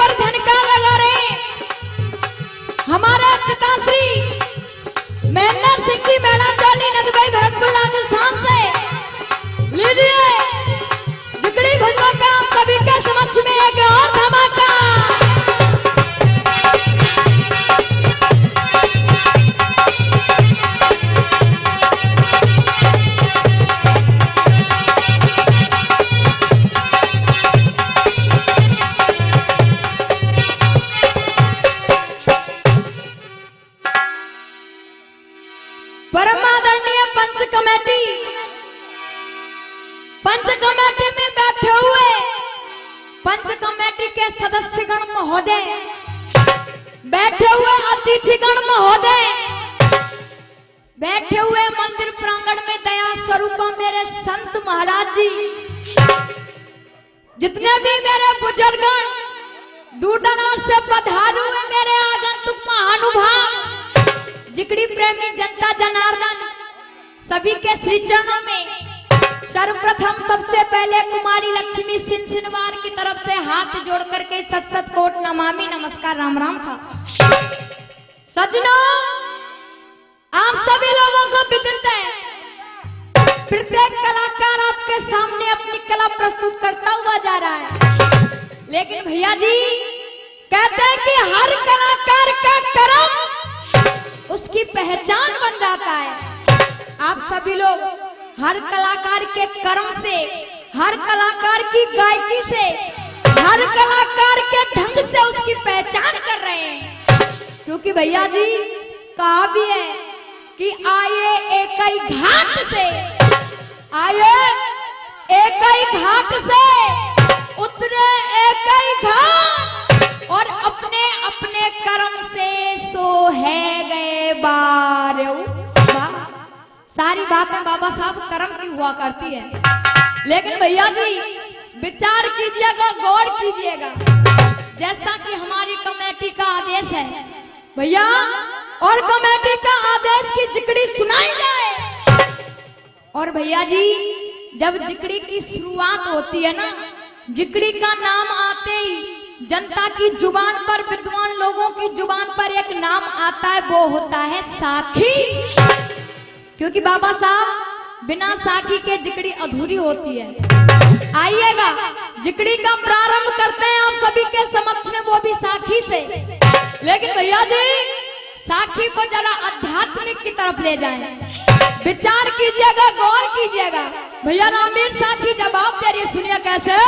पर झनका लगा रहे हमारे पिताश्री महेंद्र सिंह जी मैडम जोली नदबई भरतपुर राजस्थान से। लीजिए जिकड़ी भजनों का आप सभी के समक्ष में एक और धमाका। परमादरणीय पंच कमेटी में बैठे हुए पंच कमेटी के सदस्यगण महोदय, बैठे हुए अतिथिगण महोदय, बैठे हुए मंदिर प्रांगण में दया स्वरूप मेरे संत महाराज जी, जितने भी मेरे बुजुर्गगण दूर दराज से पधारे हुए मेरे आगंतुक महानुभाव, जिकड़ी प्रेमी जनता जनार्दन, सभी के श्री चरणों में सर्वप्रथम सबसे पहले कुमारी लक्ष्मी सिनसिनवार की तरफ से हाथ जोड़ करके सत सत कोट नमामि नमस्कार राम राम सा। सज्जनों, आप सभी लोगों को विदित है, प्रत्येक कलाकार आपके सामने अपनी कला प्रस्तुत करता हुआ जा रहा है, लेकिन भैया जी कहते हैं कि हर कलाकार का कर्म उसकी पहचान बन जाता है। आप सभी लोग हर कलाकार के कर्म से, हर कलाकार की गायकी से, हर कलाकार के ढंग से उसकी पहचान कर रहे हैं, क्योंकि भैया जी कहा भी है कि आए एक ही घाट से, आए एक ही घाट से, उतरे एक ही घाट, और अपने अपने कर्म से सो है गए बार। सारी बातें बाबा साहब कर्म की हुआ करती है, लेकिन भैया जी विचार कीजिएगा, गौर कीजिएगा, जैसा कि हमारी कमेटी का आदेश है भैया, और कमेटी का आदेश की जिकड़ी सुनाई जाए। और भैया जी जब जिकड़ी की शुरुआत होती है ना, जिकड़ी का नाम आते ही जनता की जुबान पर, विद्वान लोगों की जुबान पर एक नाम आता है, वो होता है साखी, क्योंकि बाबा साहब बिना साखी के जिकड़ी अधूरी होती है। आइएगा जिकड़ी का प्रारंभ करते हैं आप सभी के समक्ष में, वो भी साखी से, लेकिन भैया जी साखी को जरा आध्यात्मिक की तरफ ले जाएं, विचार कीजिएगा, गौर कीजिएगा। भैया रामवीर साखी जवाब दे रही, सुनिए कैसे।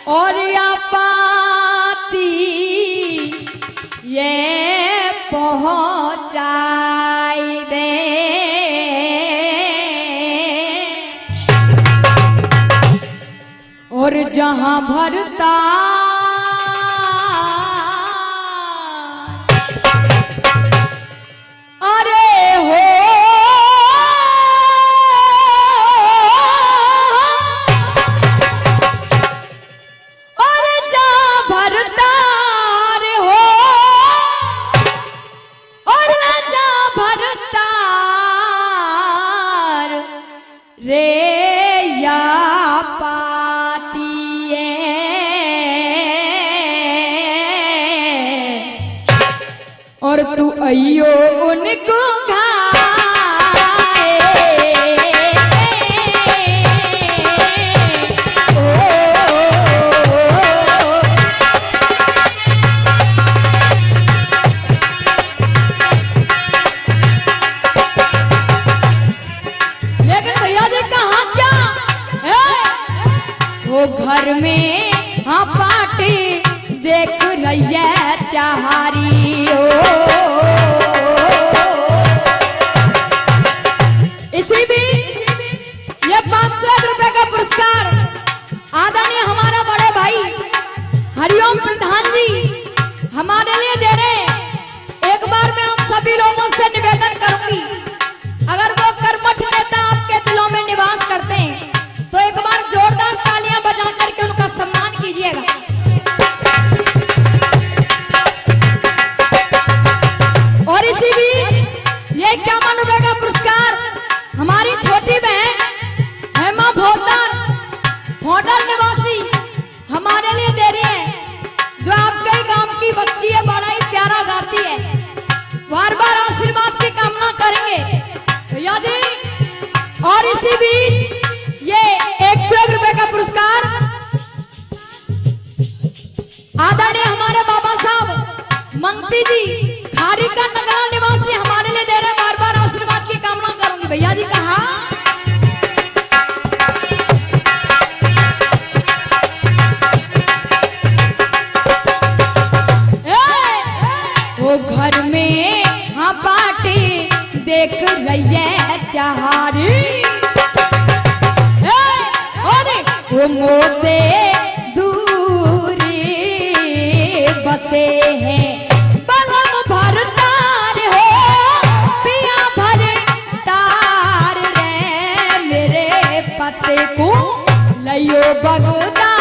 और या पाती ये पहुंचाई दे, और जहां भरता अरे हो और तू अयो उनको घाए, लेकिन भैया जी कहा क्या वो घर में हाँ पार्टी देख रही है त्योहारी हो। इसी बीच ये 500 रुपए का पुरस्कार आदरणीय हमारा बड़े भाई हरिओम प्रधान जी हमारे लिए दे रहे हैं। एक बार मैं आप सभी लोगों से निवेदन करूंगी, अगर वो कर्मठ नेता आपके दिलों में निवास करते हैं तो एक बार जोरदार तालियां बजा करके उनका सम्मान कीजिएगा। और इसी बीच ये 51 रुपए का पुरस्कार हमारी छोटी बहन हेमा भोटर निवासी हमारे लिए दे रही है, जो आपके ही गांव की बच्ची है, बड़ा ही प्यारा गाती है। बार बार आशीर्वाद की कामना करेंगे भैया जी। और इसी बीच ये 101 रुपए का पुरस्कार आदरणीय हमारे बाबा साहब मंगती जी खारी का नगरा निवासी हमारे लिए दे रहे हैं। बार बार आशीर्वाद की कामना करूंगी भैया जी। कहा वो घर में हाँ पार्टी देख रही है त्योहारी, वो मुँह से दूरी बसे हैं बलम भर तार हो पिया भर तार रे मेरे पते को लियो बगदा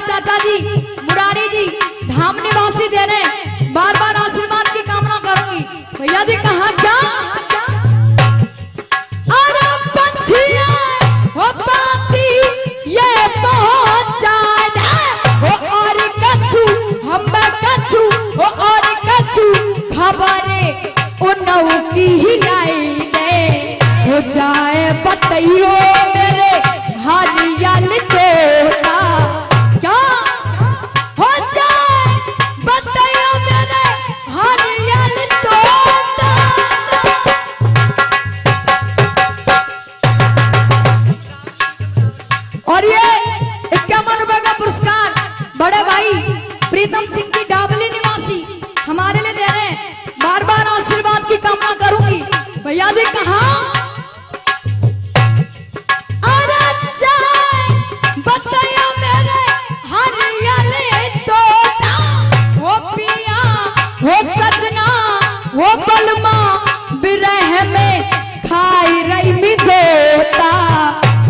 चाचा जी मुरारी जी धाम निवासी दे रहे हैं। बार बार आशीर्वाद की कामना करूंगी भैया जी। कहा क्या अरे पंछिया हो पाती ये पहुंचाना हो और कछु हम कछु हो और कछु खबरे उनऊ की हिलाई दे हो जाए बतइयो मेरे हरियल तोता क्या हो जाए बतइयो मेरे हरियल तोता। और ये 51 रुपए का पुरस्कार बड़े भाई प्रीतम सिंह जी डाबली निवासी हमारे लिए दे रहे हैं। बार बार आशीर्वाद की कामना करूंगी भैया जी। कहा बतइयो मेरे हरियल तोता हो पिया हो सजना हो बलमा बिरह में खाई रही मिगोता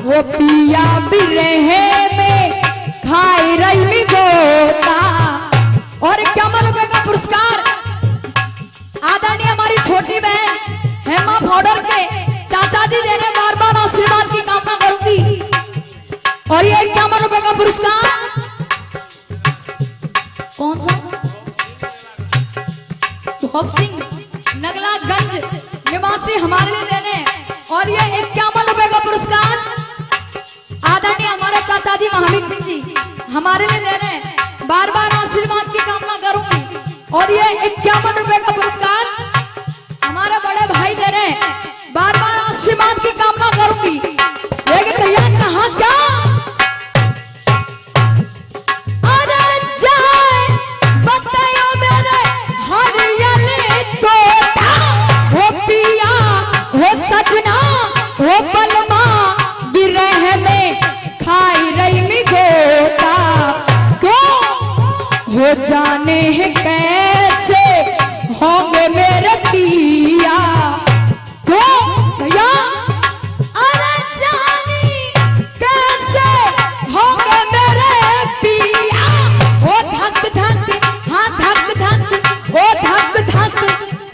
हो पिया बिरह में खाई रही मिगोता। और 51 रुपए का पुरस्कार आदरणीय हमारी छोटी बहन हेमा भोटर के चाचा जी दे रहे। बार बार आशीर्वाद की कामना करूंगी। और ये 51 रुपए का पुरस्कार कौन सा भोप सिंह नगलागंज निवासी हमारे लिए देने हैं। और ये 51 रुपए का पुरस्कार आदरणीय हमारे चाचा जी महावीर सिंह जी हमारे लिए दे रहे हैं। बार बार आशीर्वाद की कामना करूंगी। और ये 51 रुपए का पुरस्कार हमारे बड़े भाई दे रहे हैं। बार बार आशीर्वाद की कामना करूंगी। लेकिन भैया कहा क्या सजना वो बलमा बिरह में खाई रही मिगोता क्यों हो जाने हैं कैसे होंगे मेरे पिया क्यों भैया अरे जानी कैसे होंगे मेरे पिया। वो धक धक हाँ धक धक वो धक धक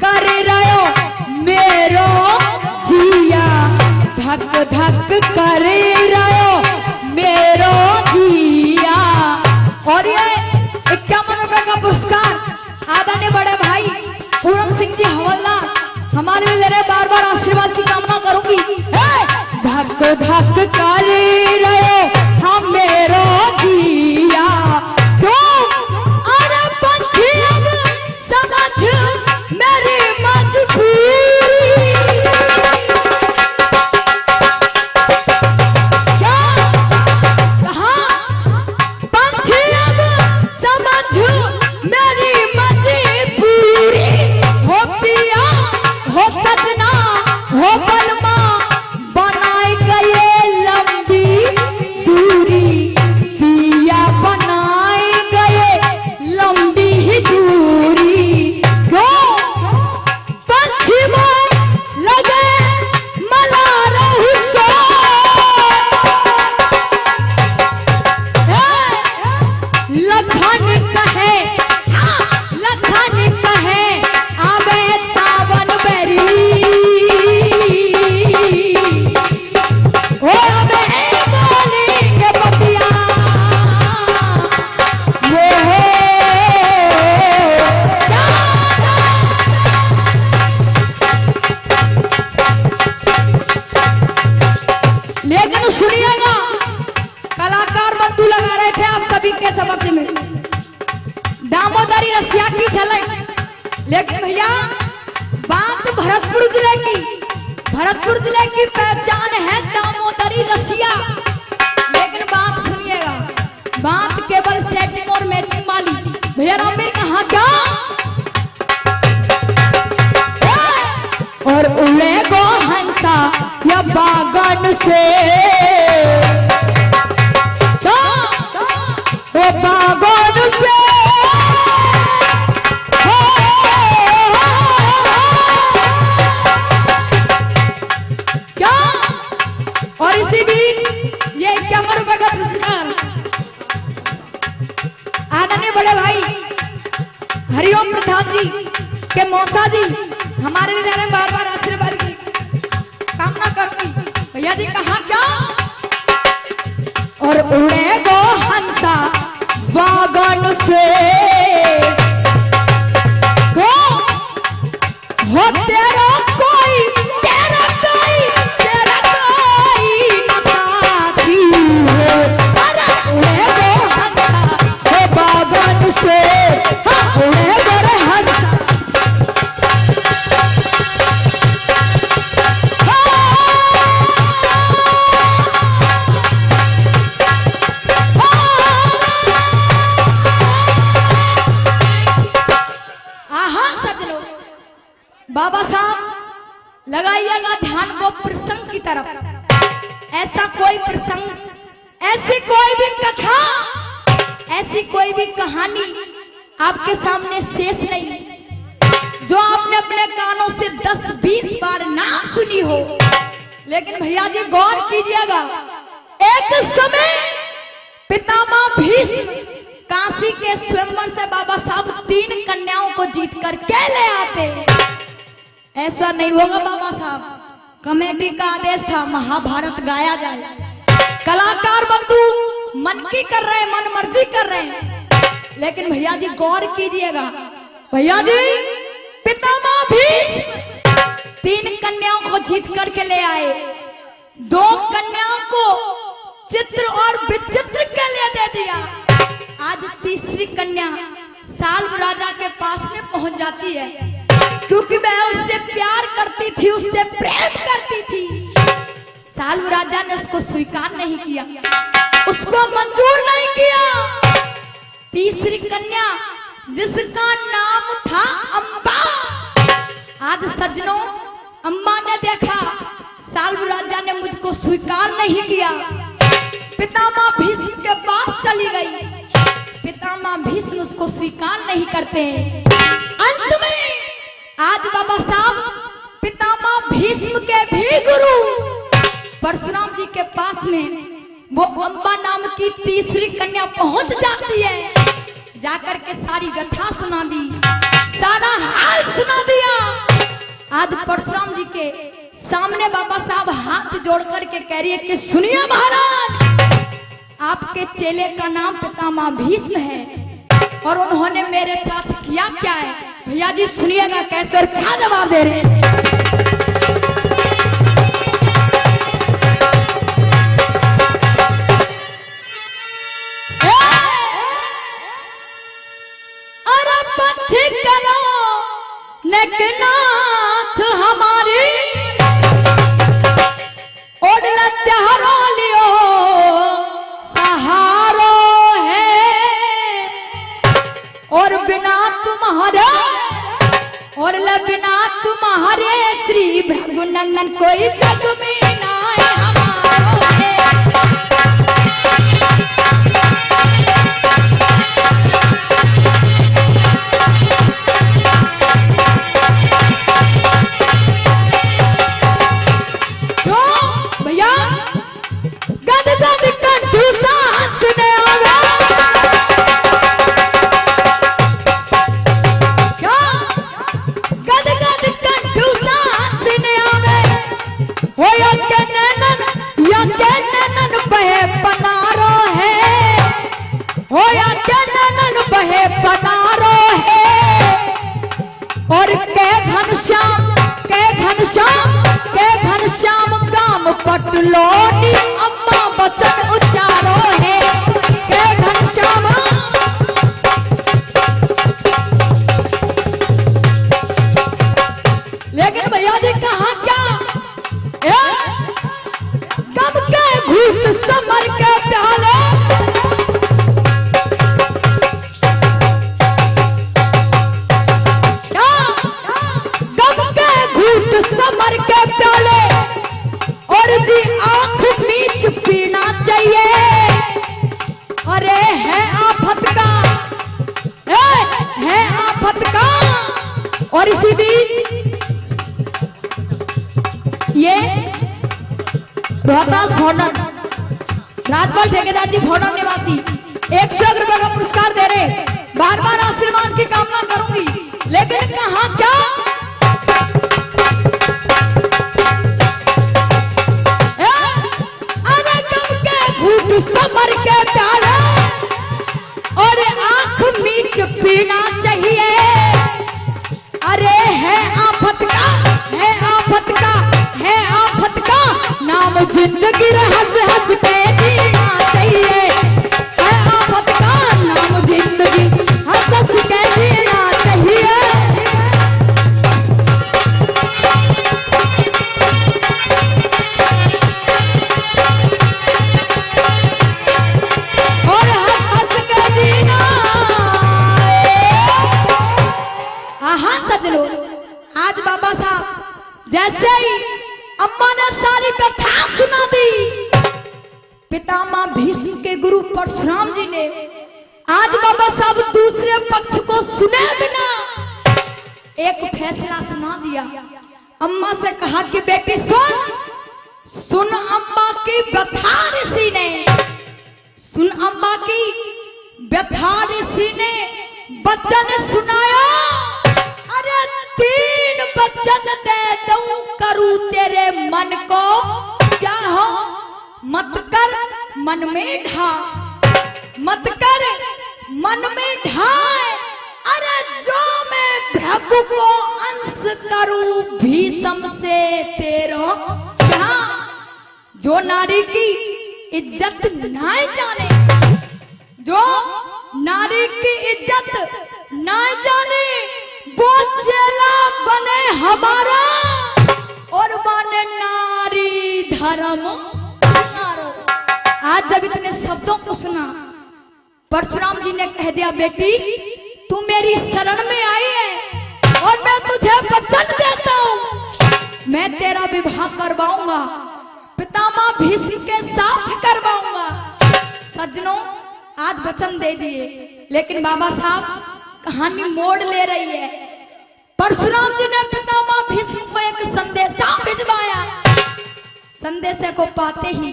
कर रहो मेरो जिया धक धक कर रहो मेरो जिया। और ये 51 रुपए का पुरस्कार आदरणीय बड़े भाई पूरन सिंह जी हवलदार हमारे लिए बार बार आशीर्वाद की कामना करूंगी। धक धक कर रहे हम मेरो जिया तो अरे पंछी अब समझ मेरी मजबूरी। दामोदरी रसिया की झलक। लेकिन भैया बात भरतपुर जिले की पहचान है दामोदरी रसिया। लेकिन बात सुनिएगा, बात केवल सेटिंग और मैचिंग वाली। भैया रामवीर कहा क्या और उड़े गो हंसा या बागन से बागन से क्या। और इसी बीच ये 51 रुपए का पुरस्कार आदरणीय बड़े भाई हरिओम प्रधान जी के मौसा जी हमारे लिए बार बार आशीर्वाद की कामना करती। भैया जी कहा क्या और उड़े गो हंसा वागन से हो तेरा कोई न साथी हो। अरे उड़े गो हंसा वागन से उड़े गो हंसा। बाबा साहब लगाइएगा ध्यान को प्रसंग की तरफ। ऐसा कोई प्रसंग, ऐसी कोई भी कथा, ऐसी कोई भी कहानी आपके सामने शेष नहीं जो आपने अपने कानों से 10-20 बार ना सुनी हो। लेकिन भैया जी गौर कीजिएगा, एक समय पितामह भीष्म काशी के स्वयंवर से बाबा साहब 3 कन्याओं को जीत कर के ले आते। ऐसा नहीं होगा बाबा साहब, कमेटी का आदेश था महाभारत गाया जाए। कलाकार बंधु मन की कर रहे हैं, मन मर्जी कर रहे हैं। लेकिन भैया जी गौर कीजिएगा, भैया जी पितामह भीष्म 3 कन्याओं को जीत करके ले आए। 2 कन्याओं को चित्र और विचित्र के लिए दे दिया। आज तीसरी कन्या साल्व राजा के पास में पहुंच जाती है, क्योंकि वह उससे प्यार करती थी, उससे प्रेम करती थी। साल्व राजा ने उसको स्वीकार नहीं किया, उसको मंजूर नहीं किया। तीसरी कन्या जिसका नाम था अम्बा। आज सज्जनों, अम्बा ने देखा साल्व राजा ने मुझको स्वीकार नहीं किया, पितामह भीष्म के पास चली गई। पितामह भीष्म उसको स्वीकार नहीं करते। अंत में आज बाबा साहब पितामह भीष्म के भी गुरु परशुराम जी के पास में वो अम्बा नाम की तीसरी कन्या पहुंच जाती है। जाकर के सारी व्यथा सुना दी, सारा हाल सुना दिया। आज परशुराम जी के सामने बाबा साहब हाथ जोड़ करके कह रही है कि सुनिए महाराज, आपके चेले का नाम पितामह भीष्म है और उन्होंने मेरे साथ किया क्या है। भैया जी सुनिएगा कैसे और क्या जवाब दे रहे हैं। अरे पथी करो लेकिन नाथ हमारी ओडला त्यारो लियो सहारो है और बिना तुम्हारे और बिना तुम्हारे श्री भृगुनंदन कोई जग में ना हमारो है। और के घनश्याम गाम पटलोनी अम्मा बचन उच्चारो है के घनश्याम। लेकिन भैया जी कहा क्या गम के घूट समर के प्याले समर के प्याले और जी आंख मीच पीना चाहिए। अरे है आफत का और इसी बीच ये रोहतास भोडर राजपाल ठेकेदार जी भोडर निवासी 101 रुपए का पुरस्कार दे रहे। बार बार आशीर्वाद की कामना करूंगी। लेकिन कहा क्या समर के प्याले और आंख मीच पीना चाहिए। अरे है आफत का नाम जिंदगी हंस हंस के जीना चाहिए। है आफत का नाम जिंदगी हंस हंस के जीना चाहिए। आज बाबा साहब जैसे ही अम्मा ने सारी कथा सुना दी, पितामह भीष्म के गुरु परशुराम जी ने आज बाबा साहब दूसरे पक्ष को सुने बिना एक फैसला सुना दिया। अम्मा से कहा कि बेटी सुन अम्मा की व्यथा ऋषि ने, सुन अम्मा की व्यथा ऋषि ने बच्चन सुनाया। अरे 3 वचन दे दूं करूं तेरे मन को चाहो मत कर मन में ढा, मत कर मन में ढाए। अरे जो मैं भृगु को अंश करूं भीष्म से तेरो क्या, जो नारी की इज्जत ना जाने, जो नारी की इज्जत ना जाने वो चेला बने हमारा और माने नारी धर्म। आज जब इतने शब्दों को सुना परशुराम जी ने कह दिया बेटी तू मेरी शरण में आई है और मैं तुझे वचन देता हूँ मैं तेरा विवाह करवाऊंगा, पितामह भीष्म के साथ करवाऊंगा। सज्जनों आज वचन दे दिए, लेकिन बाबा साहब कहानी मोड़ ले रही है। परशुराम जी ने पितामह भीष्म को एक संदेशा भिजवाया। संदेशे को पाते ही,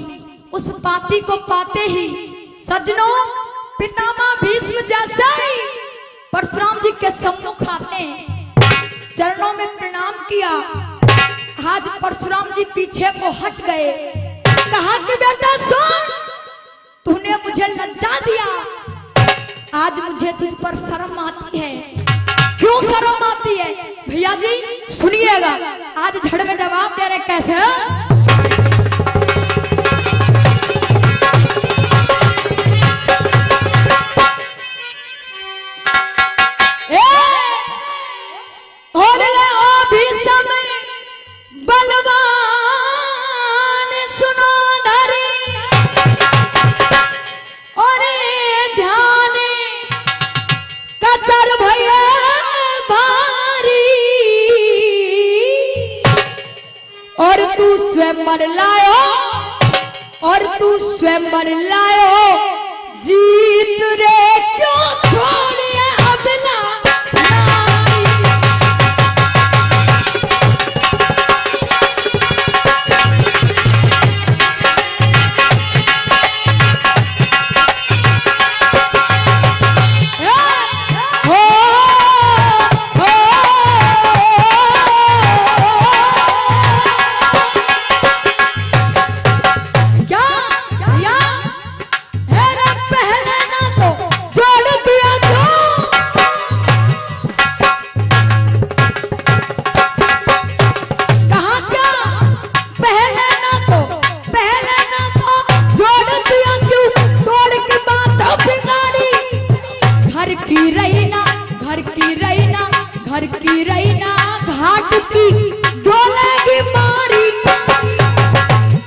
उस पाती को पाते ही सज्जनों पितामह भीष्म जैसे ही परशुराम जी के सम्मुख आते हैं, चरणों में प्रणाम किया। आज परशुराम जी पीछे को हट गए, कहा कि बेटा सुन, तूने मुझे लज्जा दिया, आज मुझे तुझ पर शर्म आती है। क्यों शर्म आती है? भैया जी सुनिएगा, आज झड़ में जवाब दे रहे कैसे। मर लायो और तू स्वयं मर लायो, जीत रे क्यों छोड़िए अपना घाट की डोलेगी मारी।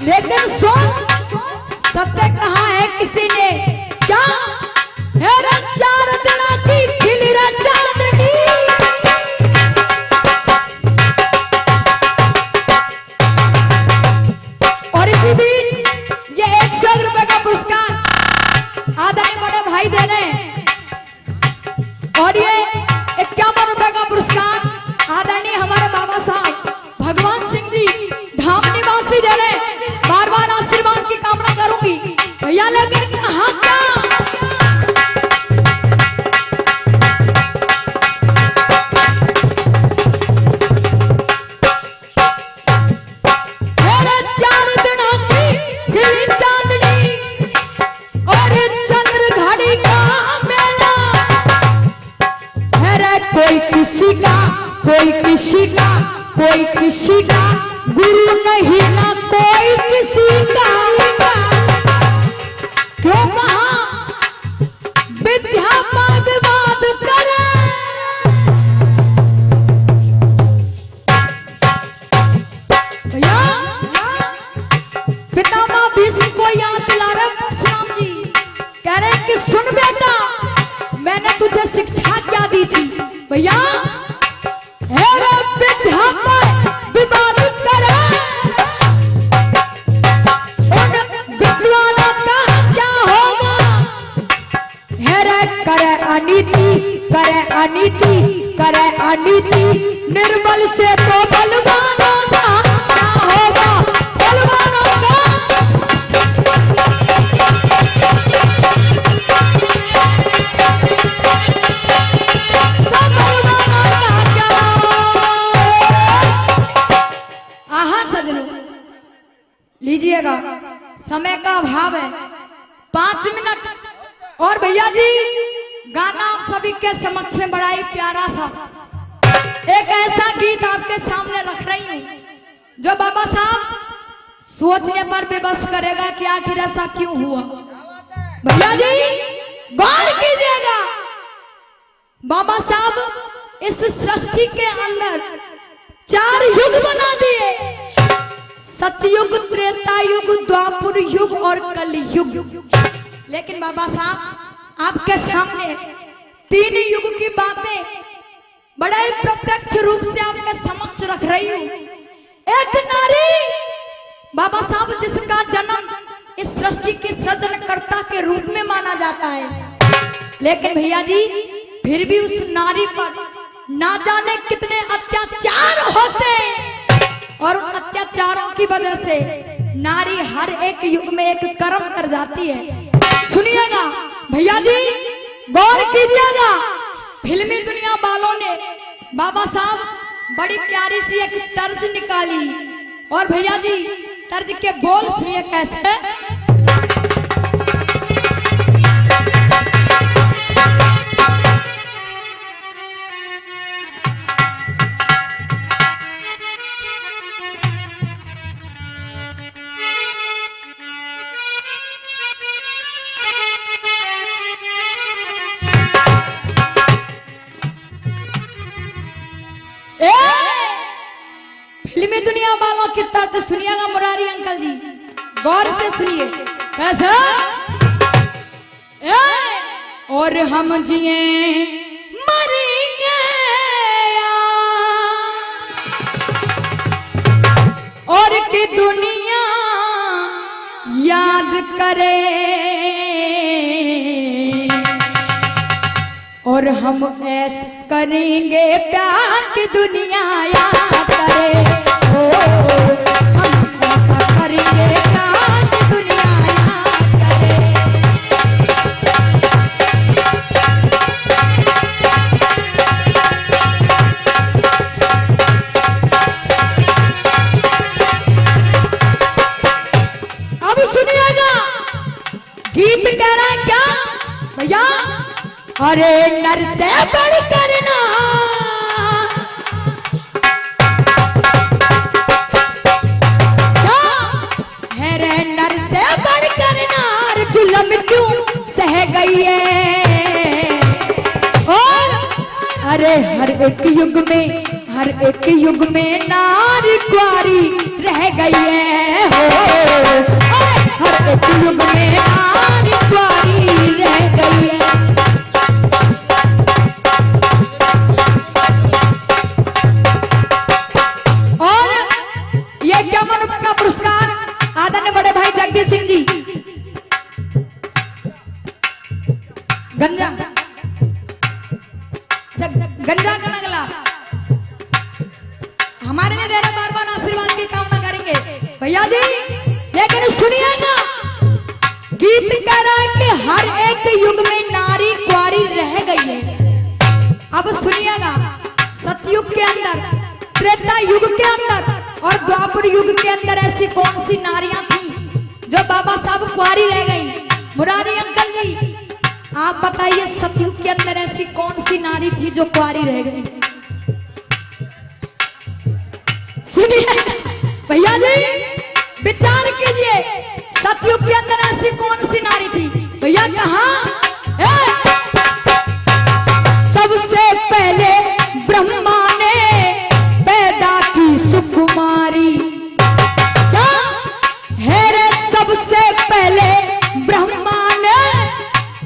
लेकिन सुन, सबसे कहा है किसी ने क्या है? चार दिना की खिली चांदनी। और इसी बीच ये 100 रुपए का पुरस्कार आदरणीय बड़े भाई दे रहे हैं, और ये 51 रुपए का पुरस्कार आदरणीय हमारे बाबा साहब भगवान सिंह जी धाम निवासी दे रहे। बार बार आशीर्वाद की कामना करूंगी भैया, लेकिन कहां क्या मेरे 4 दिनों की खिली चांदनी और चंद्र घड़ी का मेला है। कोई किसी का, कोई किसी का, कोई किसी का गुरु नहीं ना कोई किसी का। क्यों कहा विद्या बात करे, भैया पितामह भीष्म को याद दिला रहे परशुराम जी, कह रहे कि सुन बेटा, मैंने तुझे शिक्षा क्या दी थी? भैया विवाद करे, उन विद्वानों का क्या होगा? करे अनीति, करे अनीति, करे अनीति, निर्बल से तो बलवानों का क्या होगा? बलवानों का लीजिएगा, समय का अभाव है, 5 मिनट और भैया जी गाना आप सभी के समक्ष में बड़ा ही प्यारा सा एक ऐसा गीत आपके सामने रख रही हूँ जो बाबा साहब सोचने पर बेबस करेगा कि आखिर ऐसा क्यों हुआ। भैया जी गौर कीजिएगा, बाबा साहब इस सृष्टि के अंदर 4 युग बना दिए, सतयुग, त्रेता युग, द्वापर युग और कलयुग। लेकिन बाबा साहब आपके सामने 3 युग की बातें बड़े प्रत्यक्ष रूप से आपके समक्ष रख रही हूँ। एक नारी बाबा साहब जिसका जन्म इस सृष्टि के सृजनकर्ता के रूप में माना जाता है, लेकिन भैया जी फिर भी उस नारी पर ना जाने कितने अत्याचार होते हैं, और उन अत्याचारों की वजह से नारी हर एक युग में एक कर्म कर जाती है। सुनिएगा भैया जी, गौर कीजिएगा, फिल्मी दुनिया वालों ने बाबा साहब बड़ी प्यारी सी एक तर्ज निकाली, और भैया जी तर्ज के बोल सुनिए कैसे। दुनिया वालों की तरफ सुनिएगा मुरारी अंकल जी, गौर से सुनिए कैसा। और हम जिए मरेंगे और की दुनिया याद करे, और हम ऐसा करेंगे प्यार की दुनिया याद करे। ओ हम ऐसा करेंगे प्यार की दुनिया याद करे। अब सुनिएगा गीत कह रहा है क्या भैया, अरे नर से बढ़कर ना है रे, नर से बढ़कर नार जुल्म क्यों सह गई है। और अरे हर एक युग में नारी कुंवारी रह गई है। हो अरे हर एक युग में नारी कुंवारी रह गई है। पुरस्कार आदरणीय बड़े भाई जगदीश सिंह जी गंजा का नगला हमारे लिए दे रहे, बार बार आशीर्वाद की कामना करेंगे भैया जी। लेकिन सुनिएगा गीत कह रहा है कि हर एक युग में नारी कुंवारी रह गई है। अब सुनिएगा सतयुग के अंदर, त्रेता युग के अंदर और द्वापर युग के अंदर ऐसी कौन सी नारियां थी जो बाबा साहब कुंवारी रह गई। मुरारी अंकल जी आप बताइए सतयुग के अंदर ऐसी कौन सी नारी थी जो कुंवारी रह गई। सुनिए भैया जी विचार कीजिए, सतयुग के अंदर ऐसी कौन सी नारी थी भैया। कहां सबसे पहले ब्रह्मा ने पैदा की सुकुमारी। क्या है रे, सबसे पहले ब्रह्मा ने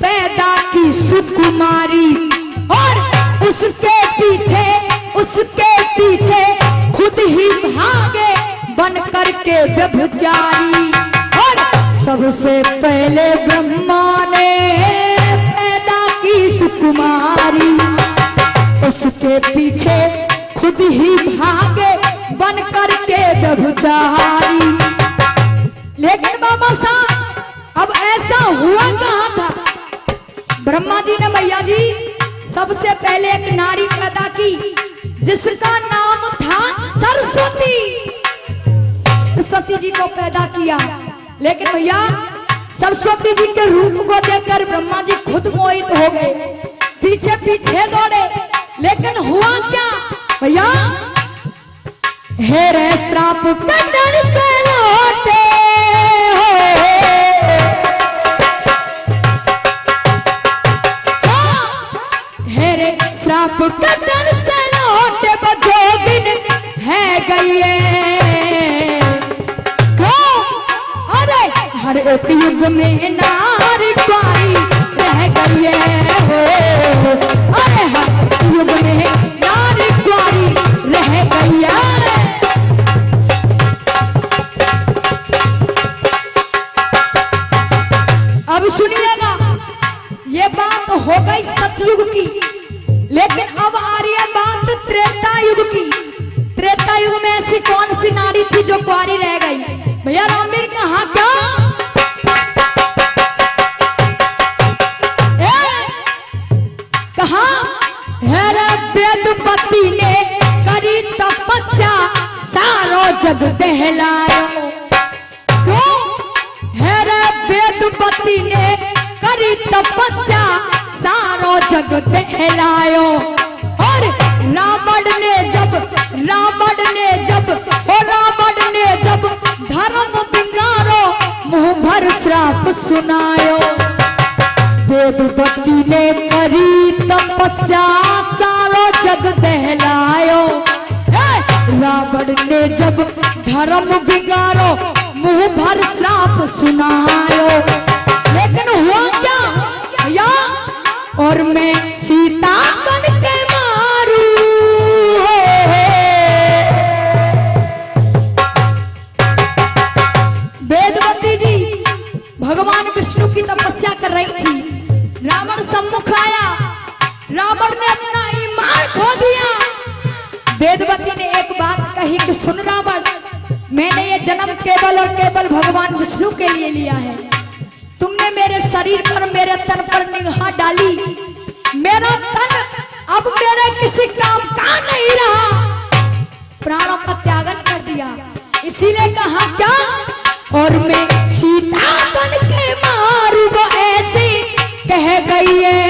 पैदा की सुकुमारी, और उसके पीछे खुद ही भागे बन करके व्यभिचारी। और सबसे पहले ब्रह्मा ने पैदा की सुकुमारी, उसके पीछे खुद ही भागे बन करके व्यभिचारी। लेकिन बाबा साहब अब ऐसा हुआ कहां था। ब्रह्मा जी ने भैया जी सबसे पहले एक नारी पैदा की जिसका नाम था सरस्वती। सरस्वती जी को पैदा किया, लेकिन भैया सरस्वती जी के रूप को देखकर ब्रह्मा जी खुद मोहित हो गए, पीछे पीछे दौड़े। लेकिन हुआ क्या भैया, हे रे श्राप कटर से लौटे हे रे श्राप कटर से लौटे, बजोगिन है गई है। अरे हर एक युग में नारी कुंवारी रह गई है। हो अरे हर एक युग में नारी कुंवारी रह गई है। अब सुनिएगा ये बात हो गई सतयुग की, लेकिन अब आ रही है बात त्रेता युग की। त्रेता युग में ऐसी कौन सी नारी थी जो कुंवारी रह गई भैया। रामवीर कहा क्या कहा है वेदपति ने करी तपस्या सारो जग दहलायो। है वेदपति ने करी तपस्या सारो जग दहलायो। और रावण ने जब धर्म बिगाड़ो मुंह भर श्राप सुनायो। वेदपति ने करी तपस्या सारो जग दहलायो। रावण ने जब धर्म बिगाड़ो मुंह भर श्राप सुनायो। लेकिन हुआ क्या भैया, और मैं सीता बन के मारू। वेदवती जी भगवान विष्णु की तपस्या कर रही थी, रावण सम्मुख आया, रावण ने अपना ईमान खो दिया। वेदवती ने एक बात कही कि सुन रावण, मैंने ये जन्म केवल और केवल भगवान विष्णु के लिए लिया है। तुमने मेरे शरीर पर, मेरे तन पर निगाह डाली, मेरा तन अब मेरे किसी काम का नहीं रहा, प्राणों का त्यागन कर दिया। इसीलिए कहा क्या, और मैं सीता बन के मारू, वो ऐसी कह गई है।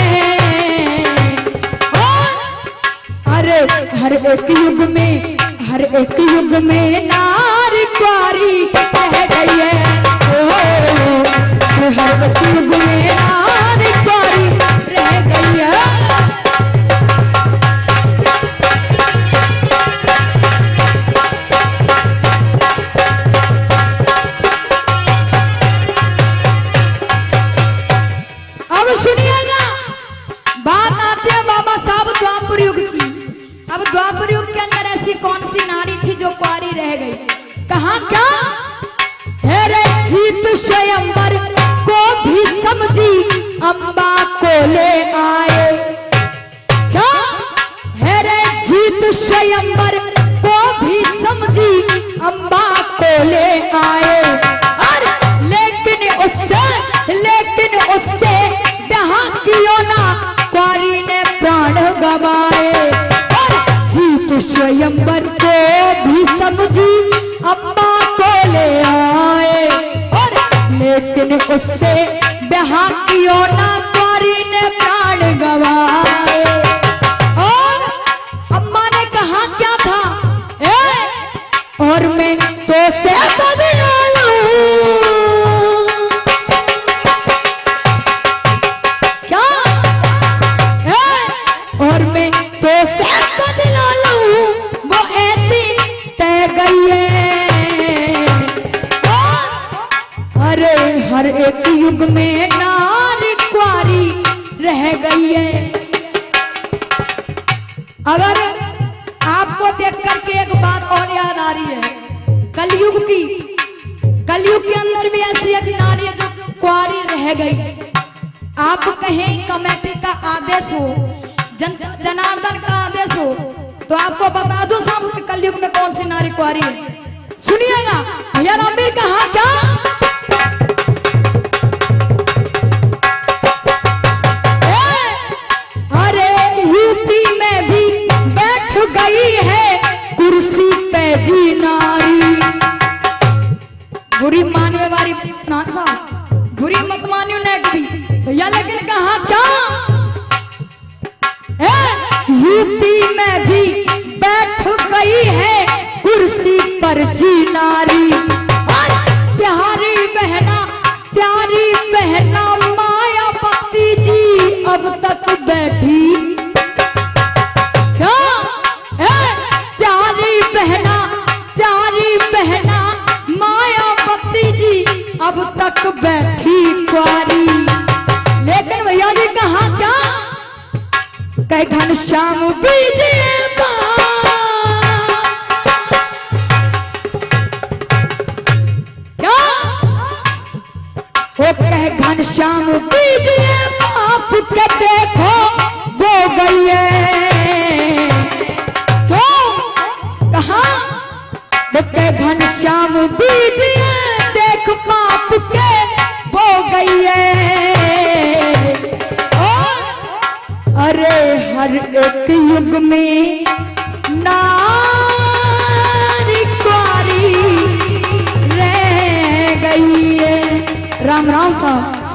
अरे हर एक युग में, हर एक युग में नारी कुंवारी कह गई है। हर एक युग में नारी कुंवारी रह गई है। अब सुनिएगा, बात आती है बाबा साहब द्वापर युग की। अब द्वापर युग के अंदर ऐसी कौन सी नारी थी जो कुंवारी रह गई? कहा क्या, हेरे जीत स्वयंवर को भी समझी, अम्बा को ले आए। क्या, हेरे जीत स्वयंवर को भी समझी, अम्बा को ले आए। और लेकिन उससे ब्याह कियो ना, कुंवारी ने प्राण गवाए। स्वयंवर को भी समझी, अम्बा को ले आए। और लेकिन उससे ब्याह कियो ना, कुंवारी ने प्राण गवाए। और अम्मा ने कहा क्या था, और मैं तो से बदला लूं। क्या, और मैं तो से बदला लूं, वो ऐसी तय गई है। अरे हर एक युग में नारी कुंवारी रह गई है। अगर आपको देख करके एक बात और याद आ रही है कलयुग की, कलयुग के अंदर भी ऐसी एक नारी है जो कुंवारी रह गई। आप कहें कमेटी का आदेश हो, जनार्दन का आदेश हो, तो आपको बता दो साहब कि कलयुग में कौन सी नारी कुंवारी है। सुनिएगा भैया, रामवीर कहा क्या, अरे यूपी में भी बैठ गई है कुर्सी पे जी नारी। बुरी मानने वाली बुरी मत मानियो नेट भी भैया, लेकिन कहा क्या, यूपी में भी बैठ गई है कुर्सी पर जी नारी। और प्यारी बहना मायावती जी अब तक बैठी। क्या, प्यारी बहना मायावती जी अब तक बैठी कुंवारी। लेकिन भैया जी कहा क्या, कह घनश्याम बीजिए क्या, वो कह घनश्याम बीजिए बाप के, देखो वो गई है। क्यों, कहा, वो कह घनश्याम बीजिए, देख बाप के वो गई है। अरे हर एक युग में नारी कुंवारी रह गई है। राम राम साहब।